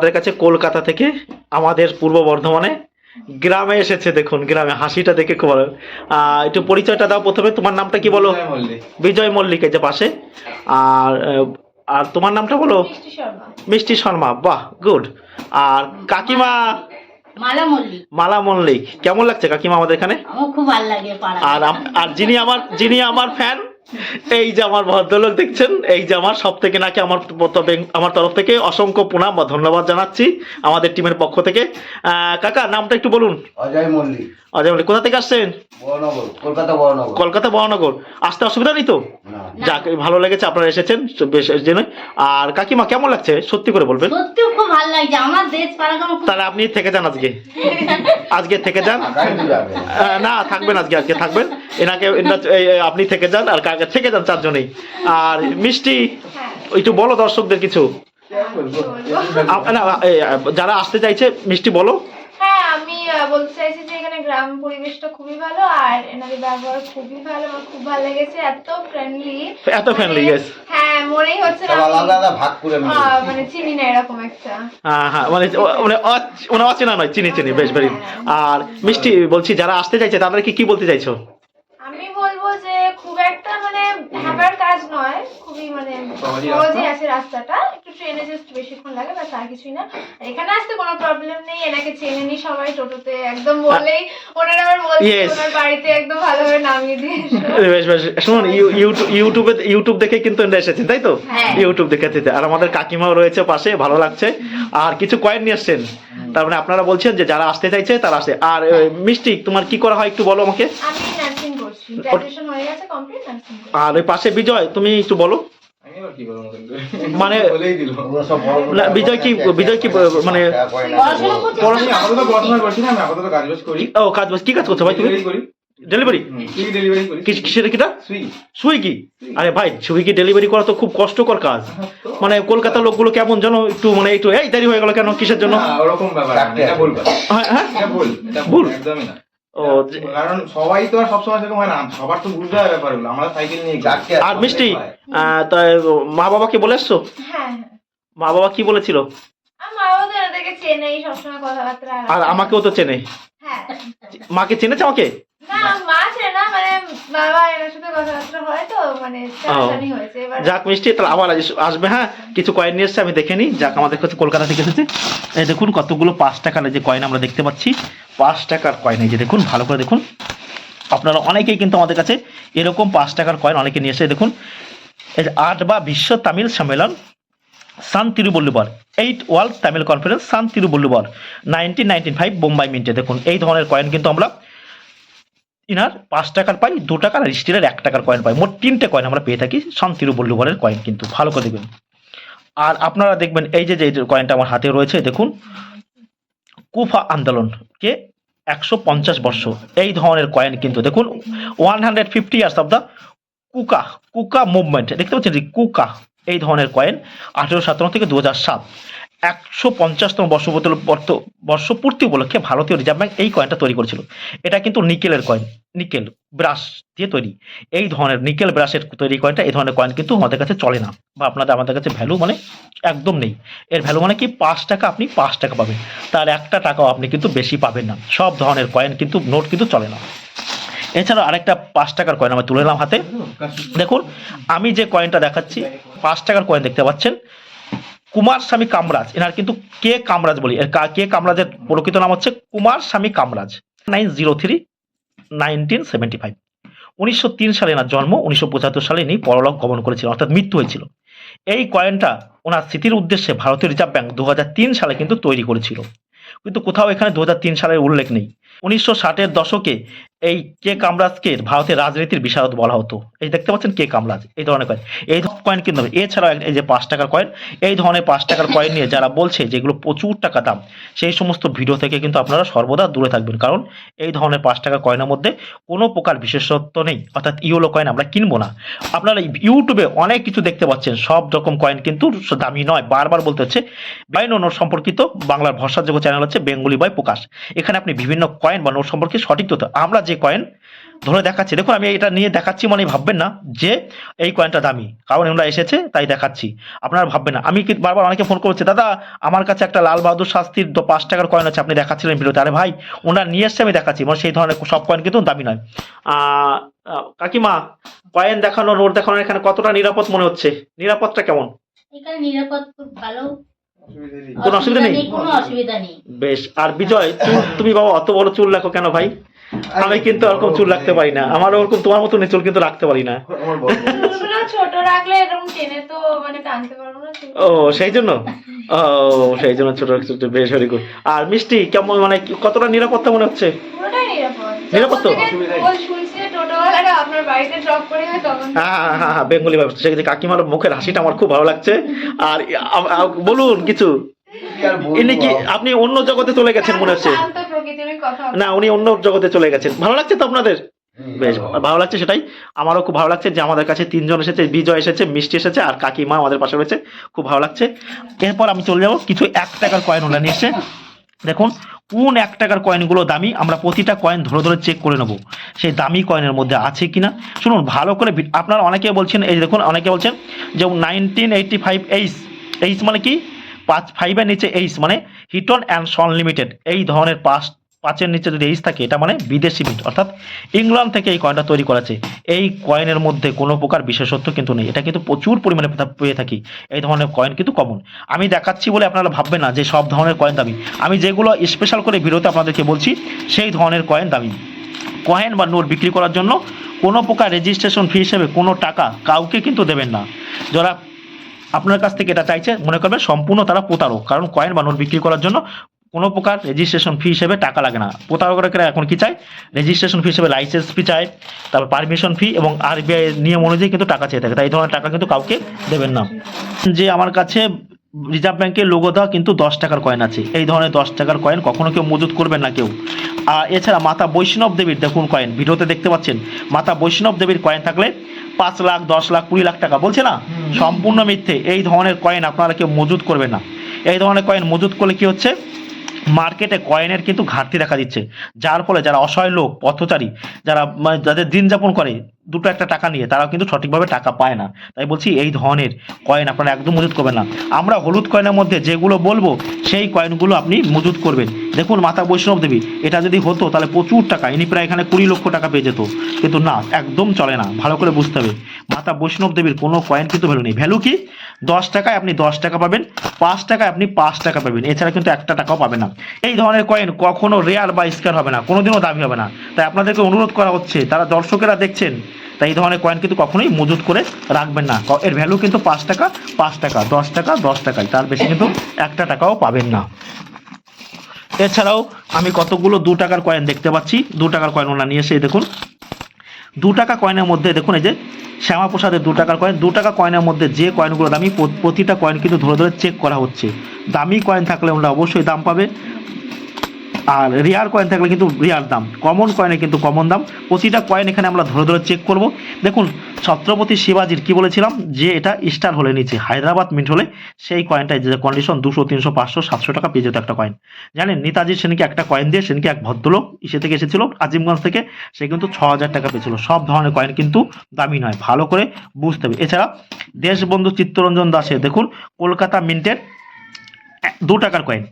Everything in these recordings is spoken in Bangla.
আমাদের কাছে কলকাতা থেকে আমাদের পূর্ব বর্ধমানে গ্রামে এসেছে। দেখুন গ্রামে হাসিটা দেখে খুব ভালো। একটু পরিচয়টা দাও প্রথমে, তোমার নামটা কি বলো? বিজয় মল্লিক। বিজয় মল্লিক, এই যে পাশে। আর আর তোমার নামটা বলো? মিষ্টি শর্মা। মিষ্টি শর্মা, বাহ গুড। আর কাকিমা? মালা মল্লিক। মালা মল্লিক। কেমন লাগছে কাকিমা আমাদের এখানে? আমার খুব ভালো লাগে পাড়া। আর যিনি আমার ফ্যান, এই যে আমার ভদ্রলোক দেখছেন, এই যে আমার সব থেকে নাকি আমার তরফ থেকে অসংখ্য প্রণাম বা ধন্যবাদ জানাচ্ছি আমাদের টিমের পক্ষ থেকে। কাকা নামটা একটু বলুন। অজয় মল্লিক। অজয় মল্লিক, কোথা থেকে আসছেন? বড়নগর, কলকাতা বড়নগর। কলকাতা বড়নগর। আসতে অসুবিধা নেই তো? না। যাক, ভালো লেগেছে আপনারা এসেছেন বেশ জন্য। আর কাকিমা কেমন লাগছে সত্যি করে বলবেন? সত্যি খুব ভালো লাগছে, আমার দেশ পাড়াগাম খুব। তাহলে আপনি থেকে যান আজকে থেকে যান। না থাকবেন আজকে থাকবেন। আপনি থেকে যান আর কাকা থেকে যান, চারজনেই। আর মিষ্টি একটু বলো দর্শকদের কিছু। না, যারা আসতে চাইছে মিষ্টি বলো। হ্যাঁ, আমি বলতে চাইছি যে এখানে গ্রাম পরিবেশটা খুবই ভালো আর এনাদের ব্যবহার খুবই ভালো, আমার খুব ভালো লেগেছে। এত ফ্রেন্ডলি। ইয়েস। হ্যাঁ, মনেই হচ্ছে না আলাদা ভাগ করে মানে চিনি না এরকম একটা। হ্যাঁ মানে অচেনা নয়, চিনি বেশ বেরি। আর মিষ্টি বলছি, যারা আসতে চাইছে তাদেরকে কি বলতে চাইছো? আমি বলবো যে খুব একটা মানে হ্যাপার কাজ নয়, খুবই মানে সহজই আছে রাস্তাটা। একটু ট্রেনে জাস্ট বেশিক্ষণ লাগে, বাস আর কিছুই না। আর এখানে আসতে কোনো প্রবলেম নেই, এনাকে চেনেনি সবাই টোটোতে, একদম বললেই ওনারা আবার বলছে ওনার বাড়িতে একদম ভালোভাবে নামিয়ে দিয়ে বেশ শুনুন, ইউটিউব দেখে কিন্তু এসেছেন তাই তো? ইউটিউব দেখে। আর আমাদের কাকিমাও রয়েছে পাশে, ভালো লাগছে। আর কিছু কয়েন নিয়ে এসছেন, তার মানে আপনারা বলছেন যে যারা আসতে চাইছে তারা আসে। আর মিষ্টি তোমার কি করা হয় একটু বলো আমাকে। আমি নার্সিং করছি, গ্র্যাজুয়েশন হয়ে গেছে কমপ্লিট, নার্সিং করছি। আর ওই পাশে বিজয়, তুমি একটু বলো। মানে বিজয় কি মানে কাজ কি কাজ করছো ভাই তুমি? ডেলিভারি? কিটা? সুইগি? আরে ভাই, সুইগি ডেলিভারি করা তো খুব কষ্টকর কাজ। মানে কলকাতার লোকগুলো কেমন যেন একটু মানে একটু এই দেরি হয়ে গেল কেন, কিসের জন্য? ভুল। ও, কারণ সবাই তো আর সবসময় সেরকম হয় না, সবার তো বুঝতে হয় ব্যাপারগুলো। আমরা সাইকেল নিয়ে যাচ্ছি। আর মিষ্টি, তাই মা বাবাকে বলে এসছো? হ্যাঁ। মা বাবা কি বলেছিল? আমার মা-বাবা তো এনাদেরকে চেনেই, সবসময় কথাবার্তা। আর আমাকেও তো চেনে। হ্যাঁ। মাকে চেনেছে আমাকে? না, মা চেনে না, মানে বাবা এনার সাথে কথাবার্তা হয় তো, মানে জানি হয়েছে এবার। যাক মিষ্টি, তাহলে আবার আসবে। হ্যাঁ, কিছু কয়েন নিয়ে এসছে, আমি দেখে নিই। যাক, আমাদের কাছে কলকাতা থেকে এসেছে। এই দেখুন কতগুলো 5 টাকার যে কয়েন আমরা দেখতে পাচ্ছি, 5 টাকার কয়েন। এই যে দেখুন, ভালো করে দেখুন। আপনারা অনেকেই কিন্তু আমাদের কাছে এরকম 5 টাকার কয়েন অনেকে নিয়ে এসে। দেখুন, এই যে 8 বিশ্ব তামিল সম্মেলন সান তিরুবল্লুবর, 8 ওয়ার্ল্ড তামিল কনফারেন্স সান তিরুবল্লুবর 1995 বোম্বাই মিন্টে। দেখুন এই ধরনের কয়েন কিন্তু আমরা ইনার 5 টাকার পাই, 2 টাকার আর স্টিলের 1 টাকার কয়েন পাই। মোট 3টে কয়েন আমরা পেয়ে থাকি সান তিরুবল্লুবরের কয়েন, কিন্তু ভালো করে দেখবেন। আর আপনারা দেখবেন এই যে কয়েনটা আমার হাতে রয়েছে, দেখুন কুফা আন্দোলনকে 150 বর্ষ, এই ধরনের কয়েন কিন্তু দেখুন। 150 ইয়ার্স অফ দ্য কুকা মুভমেন্ট, দেখতে পাচ্ছেন কুকা, এই ধরনের কয়েন 1857 থেকে 2007 150তম বর্ষপূর্তি উপলক্ষে ভারতীয় রিজার্ভ ব্যাংক এই কয়েনটা তৈরি করেছিল। এটা কিন্তু নিকেলের কয়েন, নিকেল ব্রাশ দিয়ে তৈরি। এই ধরনের নিকেল ব্রাশের তৈরি কয়েনটা, এই ধরনের কয়েন কিন্তু আমাদের কাছে চলে না, বা আমাদের কাছে ভ্যালু মানে একদম নেই। এর ভ্যালু মানে কি, 5 টাকা আপনি 5 টাকা পাবেন, তার 1 টাকাও আপনি কিন্তু বেশি পাবেন না। সব ধরনের কয়েন কিন্তু, নোট কিন্তু চলে না। এছাড়াও আরেকটা 5 টাকার কয়েন আমি তুলে নিলাম হাতে। দেখুন আমি যে কয়েনটা দেখাচ্ছি, 5 টাকার কয়েন দেখতে পাচ্ছেন, কুমার স্বামী কামরাজ, এনার কিন্তু কে কামরাজ বলি। কে কামরাজের প্রকৃত নাম হচ্ছে কুমার স্বামী কামরাজ। 1903 1903 সালে এনার জন্ম। 1975 সালে ইনি পরলোক গমন করেছিলেন, অর্থাৎ মৃত্যু হয়েছিল। এই কয়েনটা ওনার স্মৃতির উদ্দেশ্যে ভারতীয় রিজার্ভ ব্যাংক 2003 সালে কিন্তু তৈরি করেছিল, কিন্তু কোথাও এখানে 2003 সালের উল্লেখ নেই। 1960-এর দশকে এই কে কামরাজকে ভারতের রাজনীতির বিশারদ বলা হতো। এই দেখতে পাচ্ছেন কে কামরাজ, এই ধরনের কয়েন, এই কয়েন কিন্তু। এছাড়াও এই যে 5 টাকার কয়েন, এই ধরনের 5 টাকার কয়েন নিয়ে যারা বলছে যেগুলো প্রচুর টাকা দাম, সেই সমস্ত ভিডিও থেকে কিন্তু আপনারা সর্বদা দূরে থাকবেন। কারণ এই ধরনের 5 টাকার কয়েনের মধ্যে কোনো প্রকার বিশেষত্ব নেই, অর্থাৎ ইয়েলো কয়েন আমরা কিনবো না। আপনারা ইউটিউবে অনেক কিছু দেখতে পাচ্ছেন, সব রকম কয়েন কিন্তু দামি নয়। বারবার বলতে হচ্ছে, কয়েন ও নোট সম্পর্কিত বাংলার ভরসাযোগ্য চ্যানেল হচ্ছে বেঙ্গলি বয় প্রকাশ। এখানে আপনি বিভিন্ন কয়েন বা নোট সম্পর্কে সঠিক তথ্য, আমরা যে কয়েন ধরে দেখাচ্ছি, দেখুন আমি এটা নিয়ে দেখাচ্ছি মানে ভাববেন না যে এই কয়েনটা দামি, কারণ এগুলো এসেছে তাই দেখাচ্ছি, আপনারা ভাববেন না। আমি কি বারবার অনেকে ফোন করছে, দাদা আমার কাছে একটা লাল বাহাদুর শাস্ত্রীর 5 টাকার কয়েন আছে, আপনি দেখাচ্ছিলেন ভিডিওতে, আরে ভাই ওনারা নিয়ে এসছে আমি দেখাচ্ছি, মানে সেই ধরনের সব কয়েন কিন্তু দামি নয়। কাকিমা, কয়েন দেখানো নোট দেখানো এখানে কতটা নিরাপদ মনে হচ্ছে? নিরাপদটা কেমন? এখানে নিরাপদ খুব ভালো, কোনো অসুবিধা নেই? কোনো অসুবিধা নেই। বেশ। আর বিজয়, তুমি বাবা অত বড় চুল রাখো কেন ভাই? আমি কিন্তু ওরকম চুল রাখতে পারি না, আমার ওরকম তোমার মতন চুল কিন্তু রাখতে পারি না। চুলগুলো ছোট রাখলে এরকম টেনে তো মানে টানতে পারবো না। ও সেই জন্য, ও সেই জন্য ছোট রাখছো, বেশ ভেরি গুড। আর মিষ্টি কেমন, মানে কতটা নিরাপত্তা মনে হচ্ছে? পুরোটাই নিরাপদ। নিরাপদ তো? ওই শুনছি যে টোটোওয়ালারা আপনার বাড়িতে ড্রপ করে যায় তখন। হ্যাঁ বেঙ্গলি ভাবে সেক্ষেত্রে কাকিমার মুখের হাসিটা আমার খুব ভালো লাগছে। আর বলুন কিছু, ইনি কি আপনি অন্য জগতে চলে গেছেন মনে হচ্ছে? শান্ত প্রকৃতির কথা। না উনি অন্য জগতে চলে গেছেন, ভালো লাগছে তো আপনাদের? বেশ ভালো লাগছে, সেটাই আমারও খুব ভালো লাগছে যে আমাদের কাছে 3 জন এসেছে, বিজয় এসেছে, মিষ্টি এসেছে, আর কাকিমা আমাদের পাশে রয়েছে, খুব ভালো লাগছে। এরপর আমি চলে যাবো কিছু 1 টাকার কয়েন ওরা নিয়ে এসছে। দেখুন কোন 1 টাকার কয়েনগুলো দামি, আমরা প্রতিটা কয়েন ধরে ধরে চেক করে নেবো সেই দামি কয়েনের মধ্যে আছে কিনা। শুনুন ভালো করে, আপনারা অনেকে বলছেন, এই দেখুন অনেকে বলছেন যে 1985 এইচ মানে কি 5-5 এর নিচে এইচ মানে হিটন অ্যান্ড সন লিমিটেড, এই ধরনের 5-5 নিচে যদি এইচ থাকে এটা মানে বিদেশি মিট, অর্থাৎ ইংল্যান্ড থেকে এই কয়েনটা তৈরি করেছে। এই কয়েনের মধ্যে কোনো প্রকার বিশেষত্ব কিন্তু নেই, এটা কিন্তু প্রচুর পরিমাণে পেয়ে থাকি। এই ধরনের কয়েন কিন্তু কমন। আমি দেখাচ্ছি বলে আপনারা ভাববেন না যে সব ধরনের কয়েন দামি, আমি যেগুলো স্পেশাল করে ভিডিওতে আপনাদেরকে বলছি সেই ধরনের কয়েন দামি। কয়েন বা নোট বিক্রি করার জন্য কোনো প্রকার রেজিস্ট্রেশন ফি হিসেবে কোনো টাকা কাউকে কিন্তু দেবেন না। যারা আপনার কাছ থেকে এটা চাইছে মনে করবে সম্পূর্ণ তারা প্রতারক, কারণ কয়েন বা নোট বিক্রি করার জন্য কোনো প্রকার রেজিস্ট্রেশন ফি হিসেবে টাকা লাগে না। প্রতারকরা এখন কি চায়, রেজিস্ট্রেশন ফি হিসেবে লাইসেন্স ফি চায়, তারপর পারমিশন ফি এবং আরবিআই নিয়ম অনুযায়ী কিন্তু টাকা চেয়ে থাকে, তাই এই ধরনের টাকা কিন্তু কাউকে দেবেন না। যে আমার কাছে রিজার্ভ ব্যাংকের লোগো দেওয়া কিন্তু 10 টাকার কয়েন আছে, এই ধরনের 10 টাকার কয়েন কখনো কেউ মজুত করবেন না কেউ। আর এছাড়া মাতা বৈষ্ণব দেবীর দেখুন কয়েন, ভিডিওতে দেখতে পাচ্ছেন, মাতা বৈষ্ণব দেবীর কয়েন থাকলে 5 লাখ 10 লাখ 20 লাখ টাকা বলছে না, সম্পূর্ণ মিথ্যে। এই ধরনের কয়েন আপনারা কেউ মজুত করবেন না। এই ধরনের কয়েন মজুত করলে কি হচ্ছে, মার্কেটে কয়েনের কিন্তু ঘাটতি দেখা দিচ্ছে, যার ফলে যারা অসহায় লোক, পথচারী, যারা মানে যাদের দিন যাপন করে দুটো একটা টাকা নিয়ে, তারাও কিন্তু সঠিকভাবে টাকা পায় না। তাই বলছি এই ধরনের কয়েন আপনারা একদম মজুত করবেন না। আমরা হলুদ কয়েনের মধ্যে যেগুলো বলবো সেই কয়েনগুলো আপনি মজুত করবেন। দেখুন মাতা বৈষ্ণব দেবী, এটা যদি হতো তাহলে প্রচুর টাকা, ইনি প্রায় এখানে 20 লক্ষ টাকা পেয়ে যেত, কিন্তু না, একদম চলে না, ভালো করে বুঝতে হবে। মাতা বৈষ্ণব দেবীর কোনো কয়েন কিন্তু ভ্যালু নেই। ভ্যালু কি, 10 টাকায় আপনি 10 টাকা পাবেন, 5 টাকায় আপনি 5 টাকা পাবেন, এছাড়া কিন্তু 1 টাকাও পাবেন না। এই ধরনের কয়েন কখনো রেয়ার বা স্কেয়ার হবে না, কোনোদিনও দামি হবে না। তাই আপনাদেরকে অনুরোধ করা হচ্ছে, তারা দর্শকেরা দেখছেন, তাই এই ধরনের কয়েন কিন্তু কখনোই মজুত করে রাখবেন না। এর ভ্যালু কিন্তু 5 টাকা 5 টাকা, 10 টাকা 10 টাকাই, তার বেশি কিন্তু 1 টাকাও পাবেন না। এছাড়াও আমি কতগুলো 2 টাকার কয়েন দেখতে পাচ্ছি, 2 টাকার কয়েন ওনা নিয়ে এসে দেখুন। 2 টাকা কয়েনের মধ্যে দেখুন এই যে শ্যামাপ্রসাদের 2 টাকার কয়েন, 2 টাকা কয়েনের মধ্যে যে কয়েনগুলো দামি প্রতিটা কয়েন কিন্তু ধরে ধরে চেক করা হচ্ছে। দামি কয়েন থাকলে ওরা অবশ্যই দাম পাবে, আর রিয়ার কয়েন থাকলে কিন্তু রিয়ার দাম, কমন কয়েনে কিন্তু কমন দাম। প্রতিটা কয়েন এখানে আমরা ধরে ধরে চেক করব। দেখুন ছত্রপতি শিবাজির কি বলেছিলাম যে এটা স্টার হলে নিচে হায়দ্রাবাদ মিন্ট হলে সেই কয়েনটাই যে কন্ডিশন 200 300 500 700 টাকা পেয়ে যেত একটা কয়েন। জানেন নেতাজি সেদিনকে একটা কয়েন দিয়ে, সেদিনকে এক ভদ্রলোক ইসে থেকে এসেছিল আজিমগঞ্জ থেকে, সে কিন্তু 6000 টাকা পেয়েছিল। সব ধরনের কয়েন কিন্তু দামি নয়, ভালো করে বুঝতে হবে। এছাড়া দেশবন্ধু চিত্তরঞ্জন দাসের দেখুন কলকাতা মিন্টের 2 টাকার কয়েন,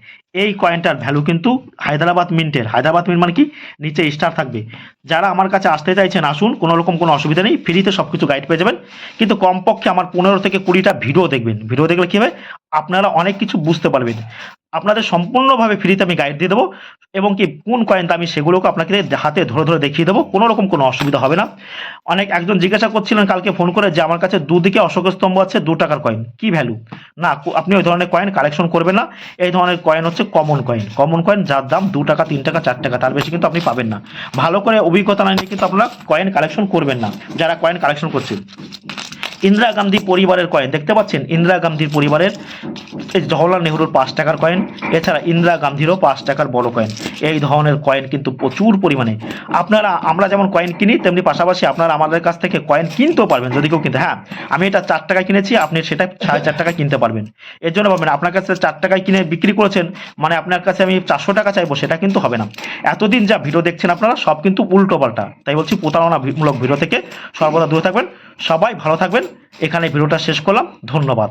এই কয়েনটার ভ্যালু কিন্তু হায়দ্রাবাদ মিন্টের, হায়দ্রাবাদ মিন্ট মানে কি নিচে স্টার থাকবে। যারা আমার কাছে আসতে চাইছেন আসুন, কোনো রকম কোনো অসুবিধা নেই, ফ্রিতে সব কিছু গাইড পেয়ে যাবেন। কিন্তু কমপক্ষে আমার 15 থেকে 20টা ভিডিও দেখবেন, ভিডিও দেখলে কী হবে আপনারা অনেক কিছু বুঝতে পারবেন। আপনাদের সম্পূর্ণভাবে ফ্রিতে আমি গাইড দিয়ে দেবো, এবং কি কোন কয়েন দামি সেগুলোকে আপনাকে হাতে ধরে ধরে দেখিয়ে দেবো, কোনো রকম কোনো অসুবিধা হবে না। একজন জিজ্ঞাসা করছিলেন কালকে ফোন করে যে আমার কাছে দুদিকে অশোক স্তম্ভ আছে 2 টাকার কয়েন, কি ভ্যালু? না, আপনি ওই ধরনের কয়েন কালেকশন করবেন না। এই ধরনের কয়েন হচ্ছে কমন কয়েন, কমন কয়েন যার দাম 2 টাকা 3 টাকা 4 টাকা, তার বেশি কিন্তু আপনি পাবেন না। ভালো করে অভিজ্ঞতা না নিয়ে কিন্তু আপনারা কয়েন কালেকশন করবেন না, যারা কয়েন কালেকশন করছেন। ইন্দিরা গান্ধী পরিবারের কয়েন দেখতে পাচ্ছেন, ইন্দিরা গান্ধীর পরিবারের জওহরলাল নেহরুর 5 টাকার কয়েন, এছাড়া ইন্দিরা গান্ধীরও 5 টাকার বড় কয়েন। এই ধরনের কয়েন কিন্তু প্রচুর পরিমাণে আমরা যেমন কয়েন কিনি তেমনি পাশাপাশি আপনারা আমাদের কাছ থেকে কয়েন কিনতেও পারবেন যদি কেউ কিনতে। হ্যাঁ, আমি এটা 4 টাকায় কিনেছি, আপনি সেটা 4.5 টাকায় কিনতে পারবেন। এর জন্য পাবেন আপনার কাছে 4 টাকায় কিনে বিক্রি করেছেন মানে আপনার কাছে আমি 400 টাকা চাইবো, সেটা কিন্তু হবে না। এতদিন যা ভিডিও দেখছেন আপনারা সব কিন্তু উল্টো পাল্টা, তাই বলছি প্রতারণামূলক ভিডিও থেকে সর্বদা দূরে থাকবেন। সবাই ভালো থাকবেন। এখানে ভিডিওটা শেষ করলাম, ধন্যবাদ।